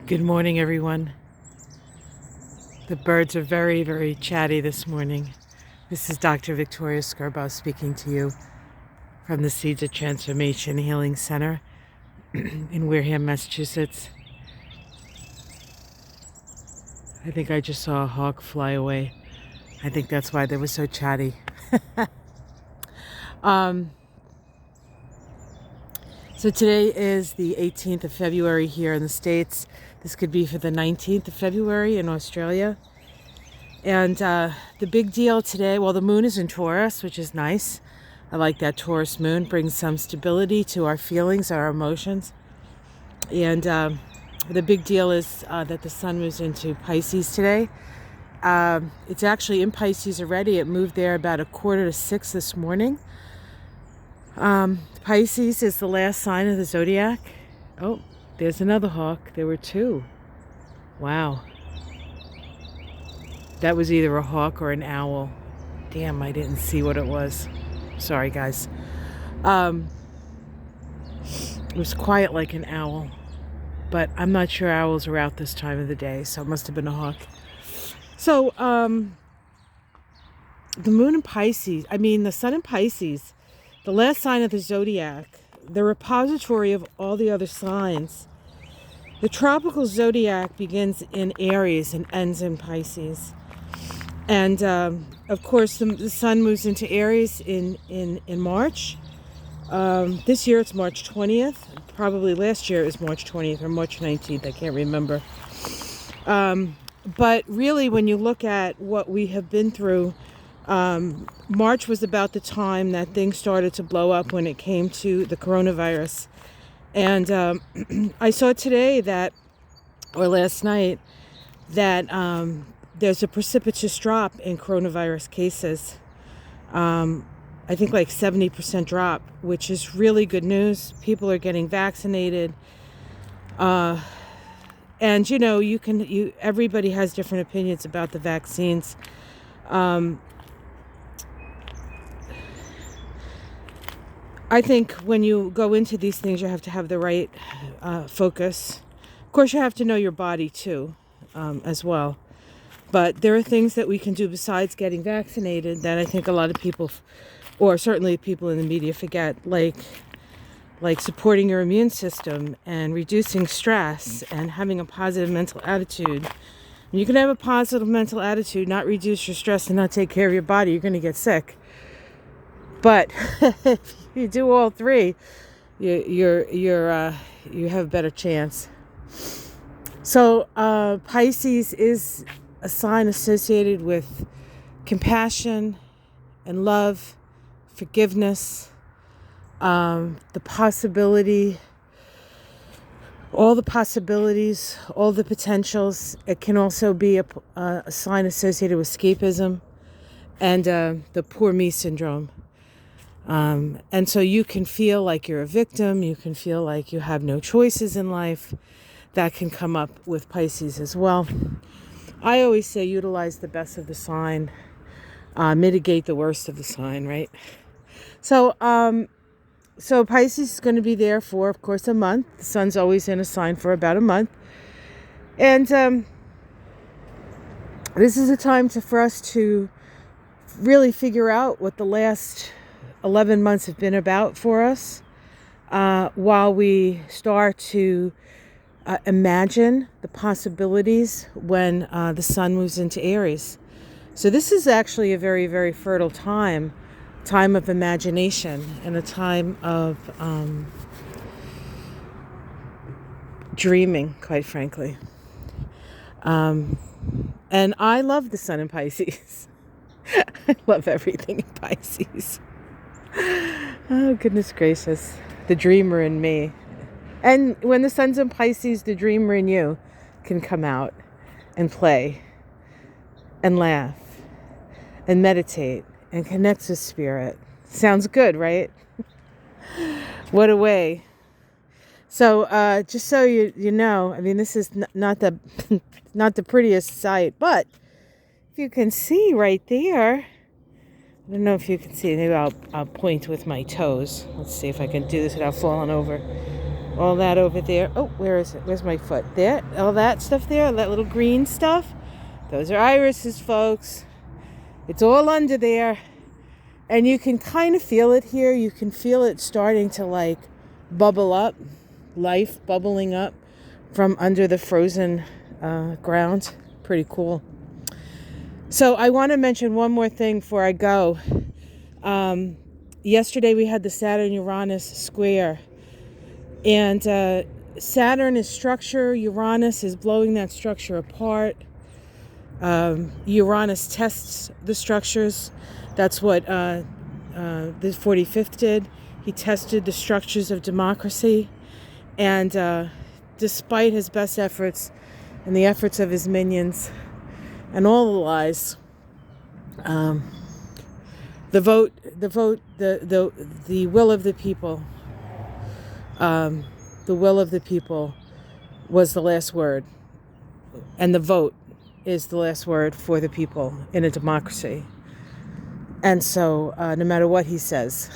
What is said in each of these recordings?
Good morning, everyone. The birds are very, very chatty this morning. This is Dr. Victoria Scarbow speaking to you from the Seeds of Transformation Healing Center in Wareham, Massachusetts. I think I just saw a hawk fly away. I think that's why they were so chatty. So today is the 18th of February here in the States. This could be for the 19th of February in Australia. And the big deal today, well, the moon is in Taurus, which is nice. I like that Taurus moon, brings some stability to our feelings, our emotions. And the big deal is that the sun moves into Pisces today. It's actually in Pisces already. It moved there about 5:45 this morning. Pisces is the last sign of the zodiac. Oh, there's another hawk. There were two. Wow. That was either a hawk or an owl. Damn, I didn't see what it was. Sorry, guys. It was quiet like an owl, but I'm not sure owls are out this time of the day, so it must have been a hawk. So, the moon in Pisces, the sun in Pisces, the last sign of the zodiac, the repository of all the other signs. The tropical zodiac begins in Aries and ends in Pisces. And of course, the sun moves into Aries in March. This year it's March 20th. Probably last year it was March 20th or March 19th. I can't remember. But really, when you look at what we have been through, March was about the time that things started to blow up when it came to the coronavirus. And I saw today or last night, that there's a precipitous drop in coronavirus cases. I think like 70% drop, which is really good news. People are getting vaccinated. And everybody has different opinions about the vaccines. I think when you go into these things, you have to have the right focus. Of course, you have to know your body too, as well. But there are things that we can do besides getting vaccinated that I think a lot of people, or certainly people in the media, forget, like supporting your immune system and reducing stress and having a positive mental attitude. You can have a positive mental attitude, not reduce your stress, and not take care of your body. You're going to get sick. But if you do all three, you have a better chance. So Pisces is a sign associated with compassion and love, forgiveness, the possibility, all the possibilities, all the potentials. It can also be a sign associated with escapism and the poor me syndrome. And so you can feel like you're a victim. You can feel like you have no choices in life. That can come up with Pisces as well. I always say utilize the best of the sign, mitigate the worst of the sign, right? So Pisces is going to be there for, of course, a month. The sun's always in a sign for about a month. And this is a time for us to really figure out what the last 11 months have been about for us, while we start to imagine the possibilities when the sun moves into Aries. So this is actually a very, very fertile time of imagination and a time of dreaming, quite frankly. And I love the sun in Pisces. I love everything in Pisces. Oh, goodness gracious. The dreamer in me. And when the sun's in Pisces, the dreamer in you can come out and play and laugh and meditate and connect with spirit. Sounds good, right? What a way. So just so you know, this is not the not the prettiest sight, but if you can see right there, I don't know if you can see. Maybe I'll point with my toes. Let's see if I can do this without falling over. All that over there. Oh, where is it? Where's my foot? There. All that stuff there. That little green stuff. Those are irises, folks. It's all under there. And you can kind of feel it here. You can feel it starting to like bubble up. Life bubbling up from under the frozen ground. Pretty cool. So I want to mention one more thing before I go. Yesterday we had the Saturn-Uranus square. And Saturn is structure. Uranus is blowing that structure apart. Uranus tests the structures. That's what the 45th did. He tested the structures of democracy. And despite his best efforts and the efforts of his minions and all the lies, the will of the people, the will of the people was the last word. And the vote is the last word for the people in a democracy. And so no matter what he says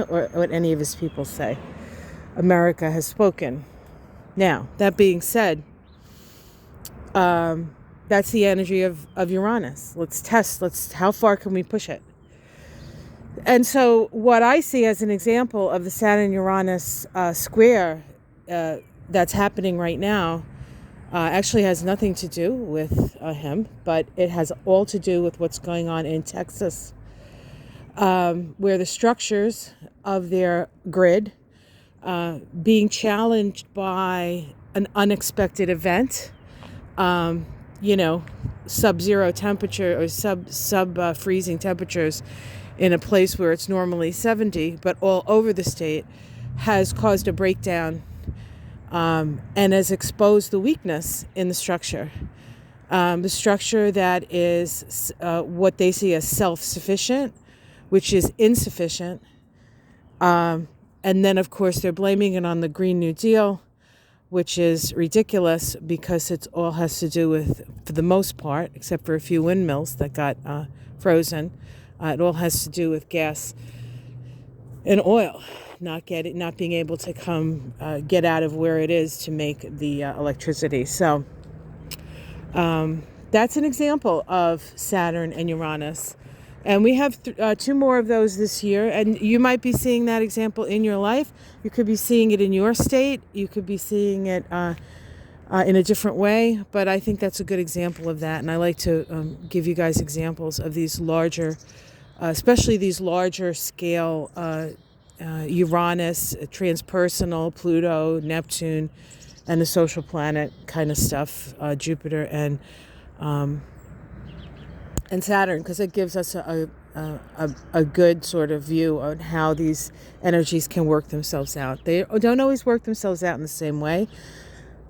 or what any of his people say, America has spoken. Now, that being said, that's the energy of Uranus. Let's test. How far can we push it? And so what I see as an example of the Saturn-Uranus square that's happening right now actually has nothing to do with him, but it has all to do with what's going on in Texas, where the structures of their grid being challenged by an unexpected event, sub-zero temperature or sub freezing temperatures in a place where it's normally 70, but all over the state, has caused a breakdown and has exposed the weakness in the structure. The structure that is what they see as self-sufficient, which is insufficient. And then, of course, they're blaming it on the Green New Deal, which is ridiculous because it all has to do with, for the most part, except for a few windmills that got frozen, it all has to do with gas and oil not being able to come get out of where it is to make the electricity. So that's an example of Saturn and Uranus. And we have two more of those this year. And you might be seeing that example in your life. You could be seeing it in your state. You could be seeing it in a different way. But I think that's a good example of that. And I like to give you guys examples of these larger, especially these larger scale Uranus, transpersonal, Pluto, Neptune, and the social planet kind of stuff, Jupiter and Saturn, because it gives us a good sort of view on how these energies can work themselves out. They don't always work themselves out in the same way.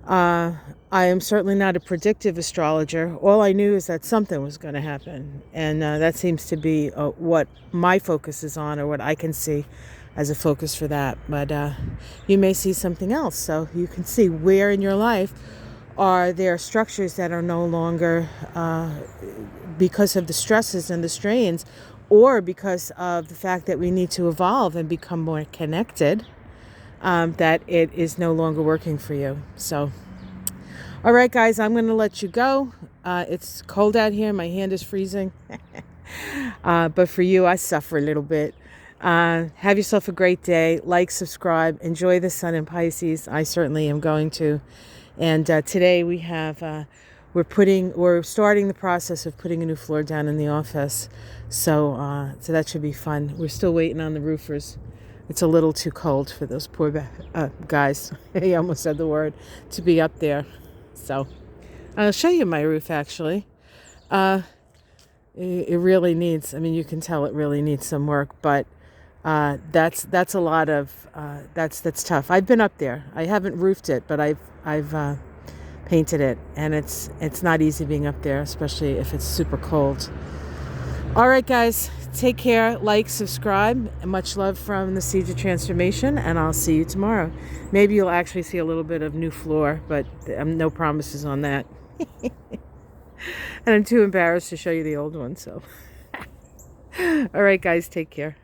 I am certainly not a predictive astrologer. All I knew is that something was going to happen, and that seems to be what my focus is on, or what I can see as a focus for that. But you may see something else, so you can see where in your life are there structures that are no longer because of the stresses and the strains, or because of the fact that we need to evolve and become more connected, that it is no longer working for you. So, all right, guys, I'm going to let you go. It's cold out here. My hand is freezing. But for you, I suffer a little bit. Have yourself a great day. Like, subscribe, enjoy the sun in Pisces. I certainly am going to. And today we have, we're starting the process of putting a new floor down in the office. So that should be fun. We're still waiting on the roofers. It's a little too cold for those poor guys. I almost said the word, to be up there. So I'll show you my roof, actually. It really needs, you can tell it really needs some work, but that's a lot of, that's tough. I've been up there. I haven't roofed it, but I've painted it, and it's not easy being up there, especially if it's super cold. All right, guys, take care, like, subscribe, and much love from the Seeds of Transformation, and I'll see you tomorrow. Maybe you'll actually see a little bit of new floor, but no promises on that. And I'm too embarrassed to show you the old one, so. All right, guys, take care.